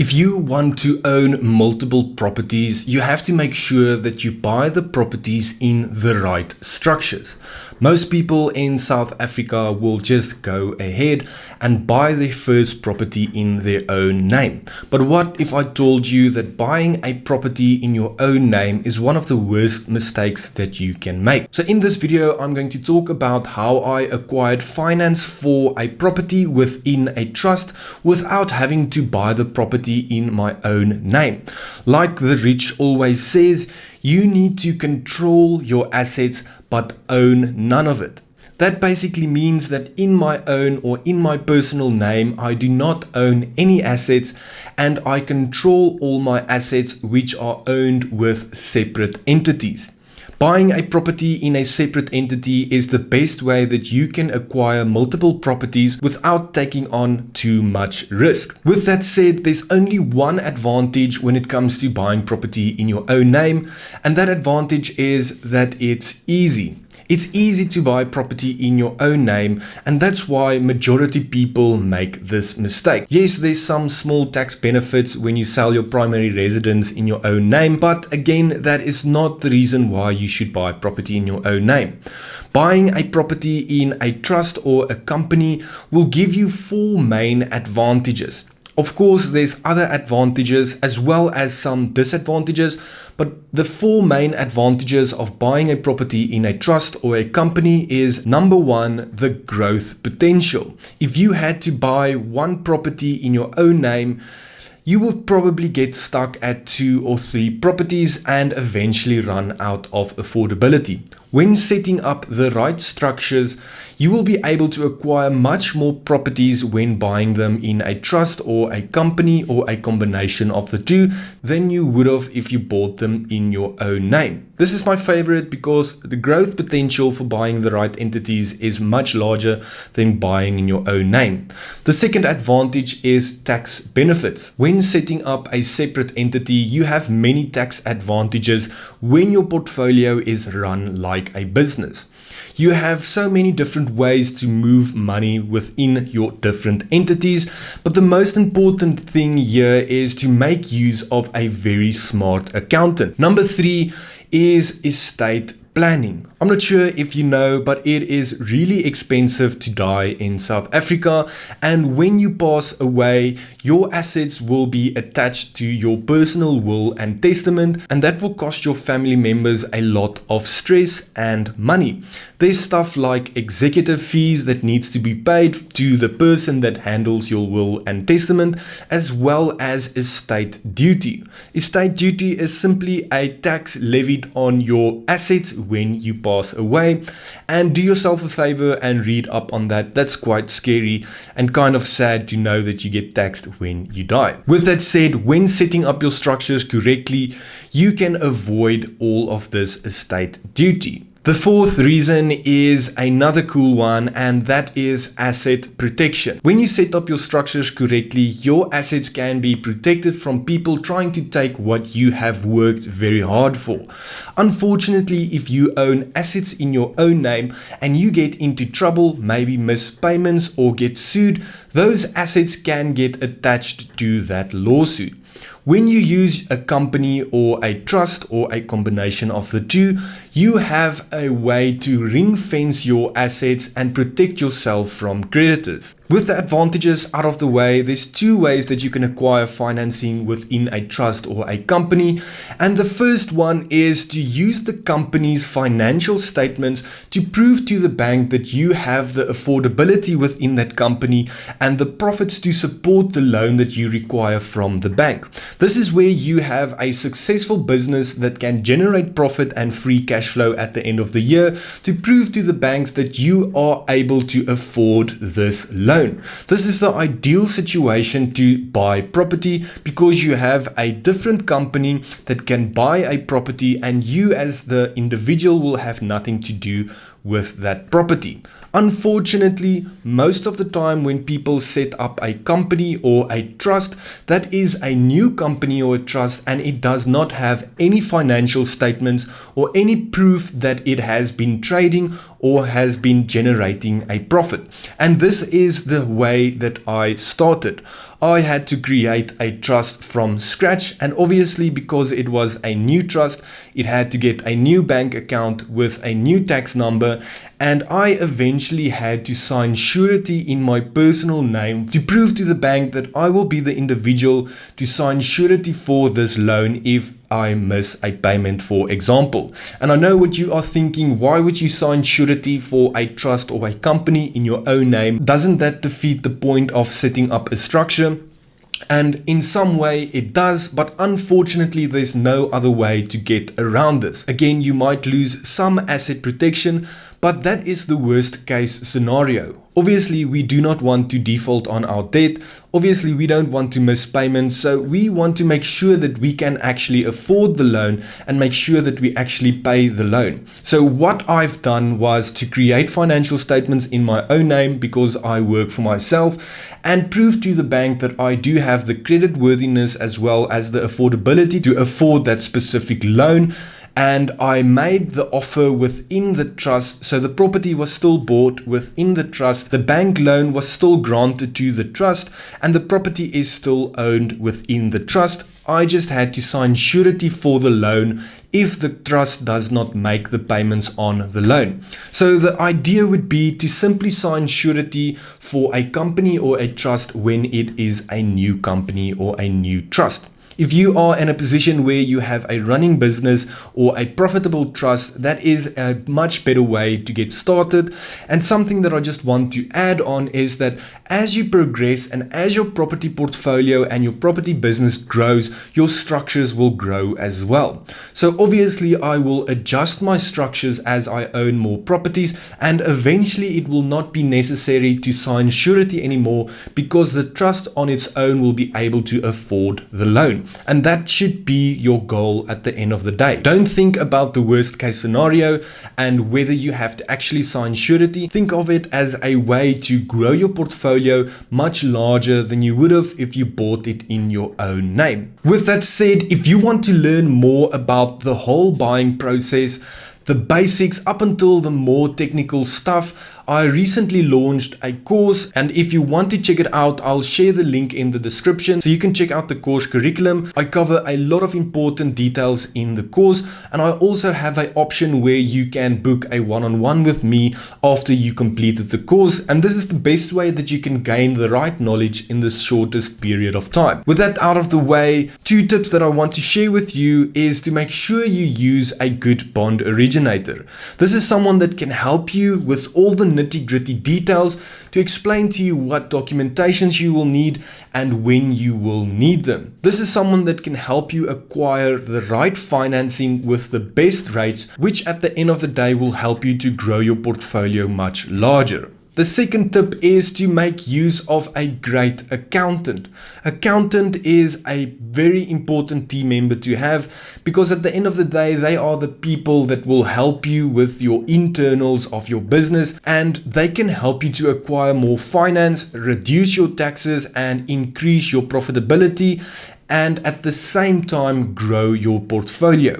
If you want to own multiple properties, you have to make sure that you buy the properties in the right structures. Most people in South Africa will just go ahead and buy their first property in their own name. But what if I told you that buying a property in your own name is one of the worst mistakes that you can make? So in this video, I'm going to talk about how I acquired finance for a property within a trust without having to buy the property in my own name. Like the rich always says, you need to control your assets but own none of it. That basically means that in my own or in my personal name, I do not own any assets and I control all my assets which are owned with separate entities. Buying a property in a separate entity is the best way that you can acquire multiple properties without taking on too much risk. With that said, there's only one advantage when it comes to buying property in your own name, and that advantage is that it's easy. It's easy to buy property in your own name, and that's why majority people make this mistake. Yes, there's some small tax benefits when you sell your primary residence in your own name, but again, that is not the reason why you should buy property in your own name. Buying a property in a trust or a company will give you four main advantages. Of course, there's other advantages as well as some disadvantages, but the four main advantages of buying a property in a trust or a company is number one, the growth potential. If you had to buy one property in your own name, you will probably get stuck at 2 or 3 properties and eventually run out of affordability. When setting up the right structures, you will be able to acquire much more properties when buying them in a trust or a company or a combination of the two than you would have if you bought them in your own name. This is my favorite because the growth potential for buying the right entities is much larger than buying in your own name. The second advantage is tax benefits. When setting up a separate entity, you have many tax advantages when your portfolio is run like a business. You have so many different ways to move money within your different entities, but the most important thing here is to make use of a very smart accountant. Number 3 is estate planning. I'm not sure if you know, but it is really expensive to die in South Africa, and when you pass away, your assets will be attached to your personal will and testament, and that will cost your family members a lot of stress and money. There's stuff like executive fees that needs to be paid to the person that handles your will and testament, as well as estate duty. Estate duty is simply a tax levied on your assets when you pass away, and do yourself a favor and read up on that. That's quite scary and kind of sad to know that you get taxed when you die. With that said, when setting up your structures correctly, you can avoid all of this estate duty. The fourth reason is another cool one, and that is asset protection. When you set up your structures correctly, your assets can be protected from people trying to take what you have worked very hard for. Unfortunately, if you own assets in your own name and you get into trouble, maybe miss payments or get sued, those assets can get attached to that lawsuit. When you use a company or a trust or a combination of the two, you have a way to ring fence your assets and protect yourself from creditors. With the advantages out of the way, there's 2 ways that you can acquire financing within a trust or a company. And the first one is to use the company's financial statements to prove to the bank that you have the affordability within that company and the profits to support the loan that you require from the bank. This is where you have a successful business that can generate profit and free cash flow at the end of the year to prove to the banks that you are able to afford this loan. This is the ideal situation to buy property because you have a different company that can buy a property and you as the individual will have nothing to do with that property. Unfortunately, most of the time when people set up a company or a trust, that is a new company or a trust, and it does not have any financial statements or any proof that it has been trading or has been generating a profit. And this is the way that I started. I had to create a trust from scratch, and obviously because it was a new trust, it had to get a new bank account with a new tax number, and I eventually had to sign surety in my personal name to prove to the bank that I will be the individual to sign surety for this loan if I miss a payment, for example. And I know what you are thinking: why would you sign surety for a trust or a company in your own name? Doesn't that defeat the point of setting up a structure? And in some way it does, but unfortunately there's no other way to get around this. Again, you might lose some asset protection, but that is the worst case scenario. Obviously, we do not want to default on our debt. Obviously, we don't want to miss payments. So we want to make sure that we can actually afford the loan and make sure that we actually pay the loan. So what I've done was to create financial statements in my own name because I work for myself, and prove to the bank that I do have the credit worthiness as well as the affordability to afford that specific loan. And I made the offer within the trust, so the property was still bought within the trust, the bank loan was still granted to the trust, and the property is still owned within the trust. I just had to sign surety for the loan if the trust does not make the payments on the loan. So the idea would be to simply sign surety for a company or a trust when it is a new company or a new trust. If you are in a position where you have a running business or a profitable trust, that is a much better way to get started. And something that I just want to add on is that as you progress and as your property portfolio and your property business grows, your structures will grow as well. So obviously I will adjust my structures as I own more properties, and eventually it will not be necessary to sign surety anymore because the trust on its own will be able to afford the loan. And that should be your goal at the end of the day. Don't think about the worst case scenario and whether you have to actually sign surety. Think of it as a way to grow your portfolio much larger than you would have if you bought it in your own name. With that said, if you want to learn more about the whole buying process, the basics up until the more technical stuff, I recently launched a course, and if you want to check it out, I'll share the link in the description so you can check out the course curriculum. I cover a lot of important details in the course, and I also have an option where you can book a one-on-one with me after you completed the course, and this is the best way that you can gain the right knowledge in the shortest period of time. With that out of the way, 2 tips that I want to share with you is to make sure you use a good bond originator. This is someone that can help you with all the nitty-gritty details to explain to you what documentations you will need and when you will need them. This is someone that can help you acquire the right financing with the best rates, which at the end of the day will help you to grow your portfolio much larger. The second tip is to make use of a great accountant. Accountant is a very important team member to have because at the end of the day, they are the people that will help you with your internals of your business, and they can help you to acquire more finance, reduce your taxes, and increase your profitability, and at the same time grow your portfolio.